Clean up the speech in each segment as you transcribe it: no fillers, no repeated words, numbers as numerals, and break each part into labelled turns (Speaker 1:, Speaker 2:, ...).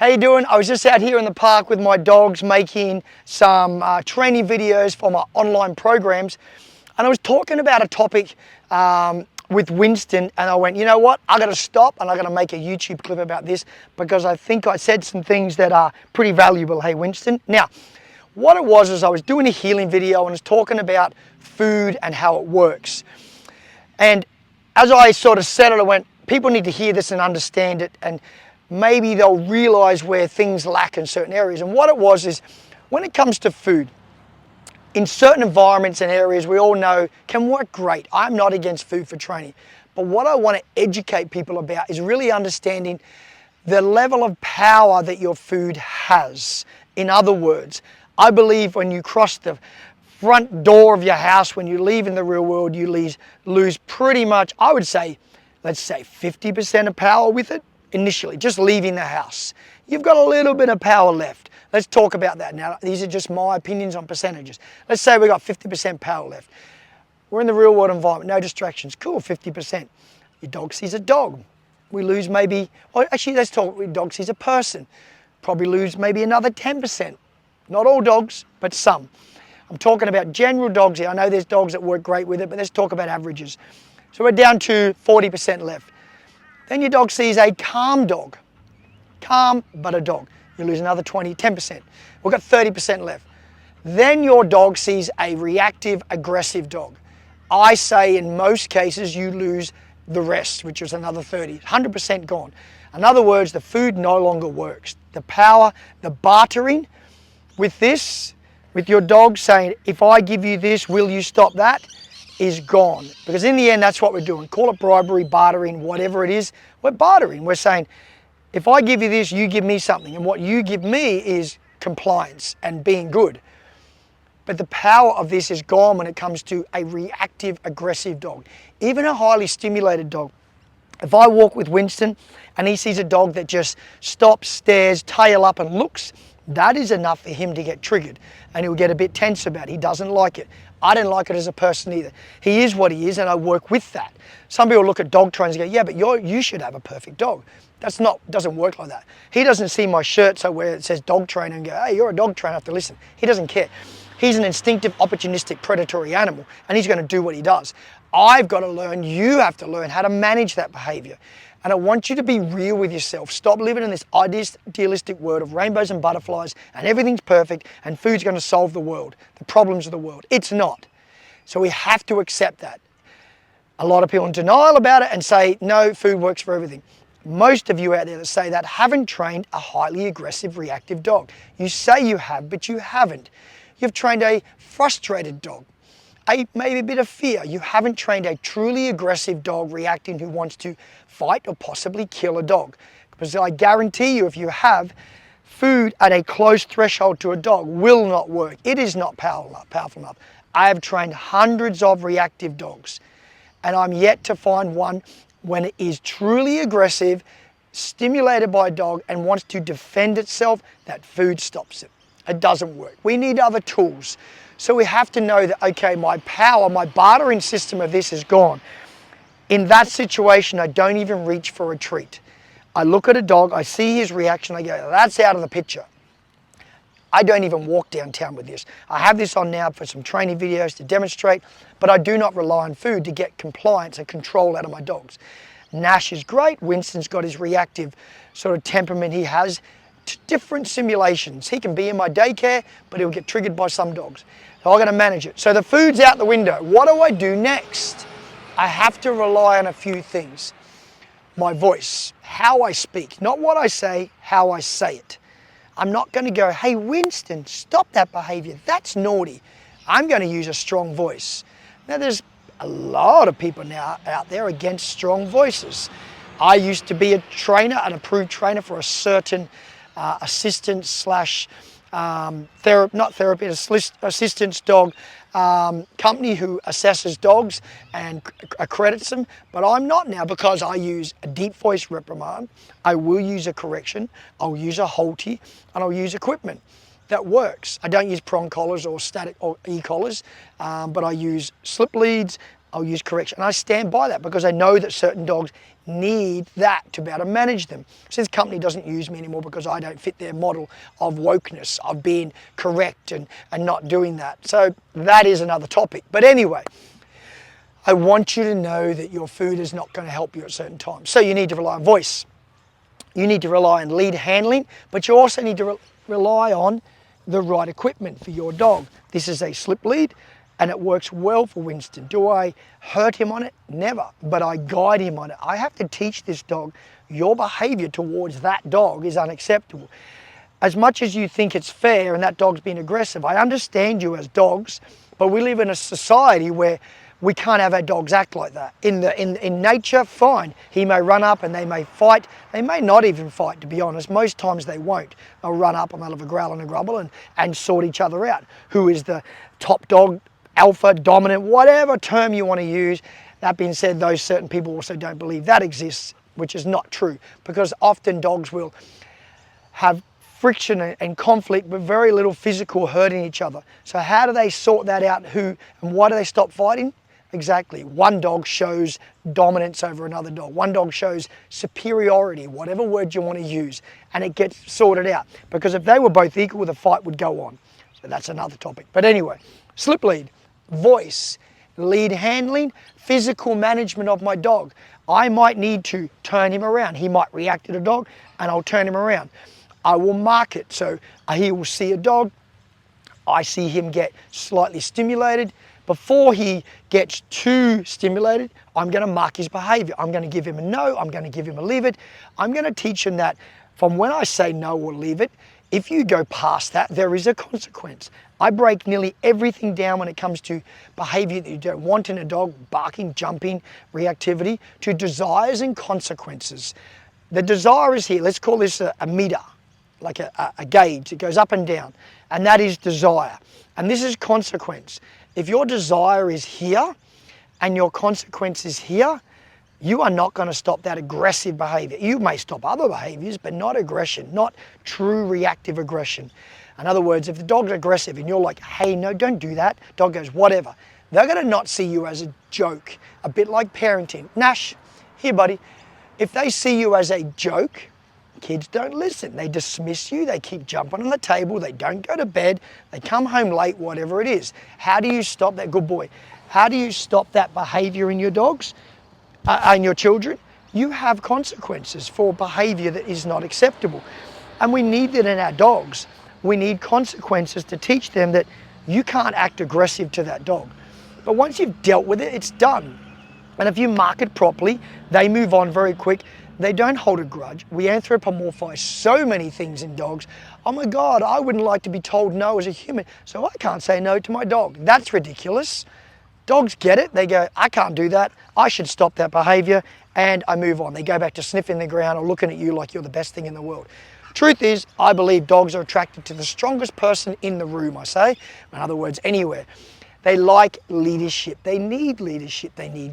Speaker 1: How you doing? I was just out here in the park with my dogs making some training videos for my online programs, and I was talking about a topic with Winston, and I went, you know what? I got to stop and I got to make a YouTube clip about this because I think I said some things that are pretty valuable. Hey, Winston. Now, what it was is I was doing a healing video and I was talking about food and how it works. And as I sort of said it, I went, people need to hear this and understand it, and maybe they'll realize where things lack in certain areas. And what it was is, when it comes to food, in certain environments and areas we all know can work great. I'm not against food for training. But what I want to educate people about is really understanding the level of power that your food has. In other words, I believe when you cross the front door of your house, when you leave in the real world, you lose pretty much, I would say, let's say 50% of power with it initially, just leaving the house. You've got a little bit of power left. Let's talk about that now. These are just my opinions on percentages. Let's say we got 50% power left. We're in the real world environment, no distractions. Cool, 50%. Your dog sees a dog. We lose maybe, well, actually let's talk, your dog sees a person. Probably lose maybe another 10%. Not all dogs, but some. I'm talking about general dogs here. I know there's dogs that work great with it, but let's talk about averages. So we're down to 40% left. Then your dog sees a calm dog. Calm, but a dog. You lose another 10%. We've got 30% left. Then your dog sees a reactive, aggressive dog. I say in most cases you lose the rest, which is another 30. 100% gone. In other words, the food no longer works. The power, the bartering with this, with your dog saying, if I give you this, will you stop that, is gone. Because in the end, that's what we're doing. Call it bribery, bartering, whatever it is. We're bartering. We're saying, if I give you this, you give me something. And what you give me is compliance and being good. But the power of this is gone when it comes to a reactive, aggressive dog. Even a highly stimulated dog. If I walk with Winston and he sees a dog that just stops, stares, tail up and looks, that is enough for him to get triggered. And he'll get a bit tense about it. He doesn't like it. I don't like it as a person either. He is what he is, and I work with that. Some people look at dog trainers and go, yeah, but you should have a perfect dog. Doesn't work like that. He doesn't see my shirt so where it says dog trainer and go, hey, you're a dog trainer, I have to listen. He doesn't care. He's an instinctive, opportunistic, predatory animal, and he's going to do what he does. I've got to learn, you have to learn how to manage that behavior. And I want you to be real with yourself. Stop living in this idealistic world of rainbows and butterflies and everything's perfect and food's going to solve the world, the problems of the world. It's not. So we have to accept that. A lot of people in denial about it and say, no, food works for everything. Most of you out there that say that haven't trained a highly aggressive, reactive dog. You say you have, but you haven't. You've trained a frustrated dog. Maybe a bit of fear. You haven't trained a truly aggressive dog reacting who wants to fight or possibly kill a dog. Because I guarantee you, if you have, food at a close threshold to a dog will not work. It is not powerful enough. I have trained hundreds of reactive dogs, and I'm yet to find one when it is truly aggressive, stimulated by a dog and wants to defend itself, that food stops it. It doesn't work. We need other tools. So we have to know that, okay, my power, my bartering system of this is gone. In that situation, I don't even reach for a treat. I look at a dog, I see his reaction, I go, that's out of the picture. I don't even walk downtown with this. I have this on now for some training videos to demonstrate, but I do not rely on food to get compliance and control out of my dogs. Nash is great. Winston's got his reactive sort of temperament he has. Different simulations. He can be in my daycare, but he'll get triggered by some dogs. So I've got to manage it. So the food's out the window. What do I do next? I have to rely on a few things. My voice, how I speak, not what I say, how I say it. I'm not going to go, hey, Winston, stop that behavior. That's naughty. I'm going to use a strong voice. Now, there's a lot of people now out there against strong voices. I used to be a trainer, an approved trainer for a certain assistant slash assistance dog company who assesses dogs and accredits them, but I'm not now because I use a deep voice reprimand. I will use a correction, I'll use a halty, and I'll use equipment that works. I don't use prong collars or static or e-collars, but I use slip leads, I'll use correction. And I stand by that because I know that certain dogs need that to be able to manage them. So this company doesn't use me anymore because I don't fit their model of wokeness, of being correct and not doing that. So that is another topic. But anyway, I want you to know that your food is not going to help you at certain times. So you need to rely on voice. You need to rely on lead handling, but you also need to rely on the right equipment for your dog. This is a slip lead, and it works well for Winston. Do I hurt him on it? Never, but I guide him on it. I have to teach this dog, your behavior towards that dog is unacceptable. As much as you think it's fair and that dog's being aggressive, I understand you as dogs, but we live in a society where we can't have our dogs act like that. In nature, fine. He may run up and they may fight. They may not even fight, to be honest. Most times they won't. They'll run up and they'll have a growl and a grumble and sort each other out. Who is the top dog, alpha, dominant, whatever term you want to use. That being said, those certain people also don't believe that exists, which is not true, because often dogs will have friction and conflict, but very little physical hurting each other. So how do they sort that out? Who and why do they stop fighting? Exactly. One dog shows dominance over another dog. One dog shows superiority, whatever word you want to use, and it gets sorted out. Because if they were both equal, the fight would go on. So that's another topic. But anyway, slip lead, voice, lead handling, physical management of my dog. I might need to turn him around. He might react to the dog, and I'll turn him around. I will mark it. So he will see a dog. I see him get slightly stimulated. Before he gets too stimulated, I'm going to mark his behavior. I'm going to give him a no. I'm going to give him a leave it. I'm going to teach him that from when I say no or leave it, if you go past that, there is a consequence. I break nearly everything down when it comes to behavior that you don't want in a dog, barking, jumping, reactivity, to desires and consequences. The desire is here. Let's call this a meter, like a gauge. It goes up and down, and that is desire. And this is consequence. If your desire is here and your consequence is here, you are not going to stop that aggressive behavior. You may stop other behaviors, but not aggression, not true reactive aggression. In other words, if the dog's aggressive and you're like, hey, no, don't do that, dog goes, whatever. They're going to not see you as a joke, a bit like parenting. Nash, here, buddy. If they see you as a joke, kids don't listen. They dismiss you. They keep jumping on the table. They don't go to bed. They come home late, whatever it is. How do you stop that? Good boy. How do you stop that behavior in your dogs and your children? You have consequences for behavior that is not acceptable. And we need that in our dogs. We need consequences to teach them that you can't act aggressive to that dog. But once you've dealt with it, it's done. And if you mark it properly, they move on very quick. They don't hold a grudge. We anthropomorphize so many things in dogs. Oh my God, I wouldn't like to be told no as a human, so I can't say no to my dog. That's ridiculous. Dogs get it. They go, I can't do that. I should stop that behavior, and I move on. They go back to sniffing the ground or looking at you like you're the best thing in the world. Truth is, I believe dogs are attracted to the strongest person in the room, I say. In other words, anywhere. They like leadership. They need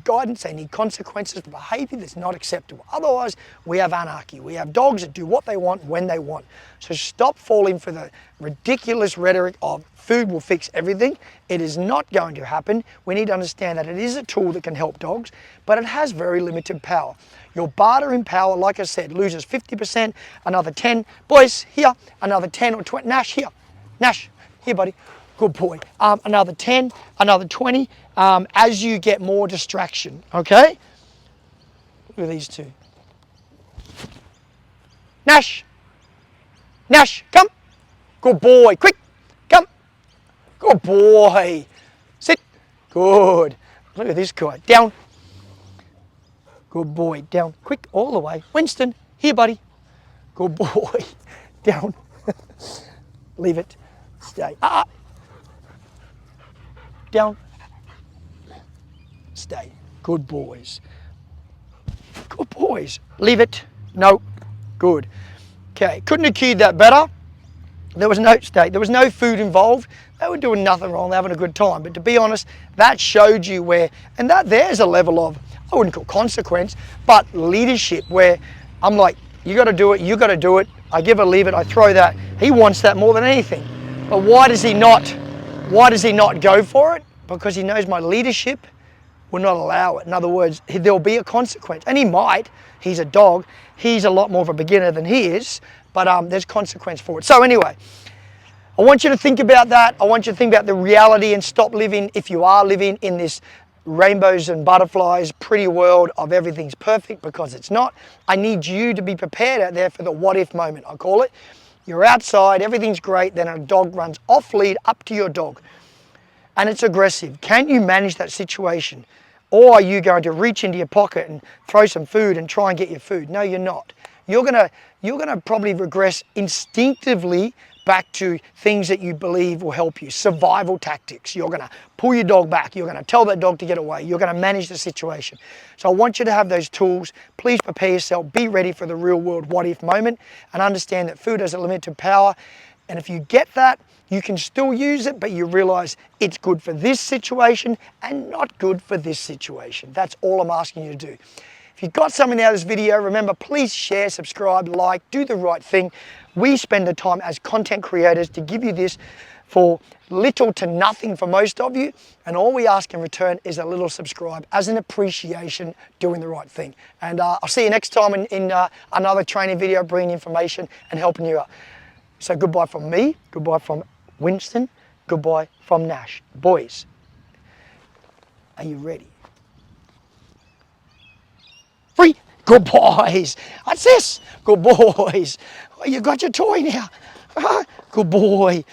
Speaker 1: guidance. They need consequences for behavior that's not acceptable. Otherwise, we have anarchy. We have dogs that do what they want when they want. So stop falling for the ridiculous rhetoric of food will fix everything. It is not going to happen. We need to understand that it is a tool that can help dogs, but it has very limited power. Your bartering power, like I said, loses 50%, another 10. Boys, here, another 10 or 20. Nash, here. Nash, here, buddy. Good boy. Another 10, another 20, as you get more distraction, okay? Look at these two. Nash. Nash, come. Good boy. Quick, come. Good boy. Sit. Good. Look at this guy. Down. Good boy. Down. Quick, all the way. Winston, here, buddy. Good boy. Down. Leave it. Stay. Down. Stay. Good boys. Good boys. Leave it. No. Good. Okay. Couldn't have cued that better. There was no stay. There was no food involved. They were doing nothing wrong. They're having a good time. But to be honest, that showed you where, and that there's a level of, I wouldn't call consequence, but leadership where I'm like, you got to do it. You got to do it. I give it, leave it. I throw that. He wants that more than anything. But why does he not? Why does he not go for it? Because he knows my leadership will not allow it. In other words, there'll be a consequence. And he might. He's a dog. He's a lot more of a beginner than he is. But there's consequence for it. So anyway, I want you to think about that. I want you to think about the reality and stop living, if you are living in this rainbows and butterflies, pretty world of everything's perfect, because it's not. I need you to be prepared out there for the what if moment, I call it. You're outside, everything's great, then a dog runs off lead up to your dog and it's aggressive. Can you manage that situation? Or are you going to reach into your pocket and throw some food and try and get your food? No, you're not. You're gonna probably regress instinctively back to things that you believe will help you. Survival tactics. You're gonna pull your dog back. You're gonna tell that dog to get away. You're gonna manage the situation. So I want you to have those tools. Please prepare yourself. Be ready for the real world what if moment and understand that food has a limited power. And if you get that, you can still use it, but you realize it's good for this situation and not good for this situation. That's all I'm asking you to do. If you got something out of this video, remember, please share, subscribe, like, do the right thing. We spend the time as content creators to give you this for little to nothing for most of you. And all we ask in return is a little subscribe as an appreciation doing the right thing. And I'll see you next time in another training video, bringing information and helping you out. So goodbye from me, goodbye from Winston, goodbye from Nash. Boys, are you ready? Free. Good boys. What's this? Good boys. Oh, you got your toy now. Good boy.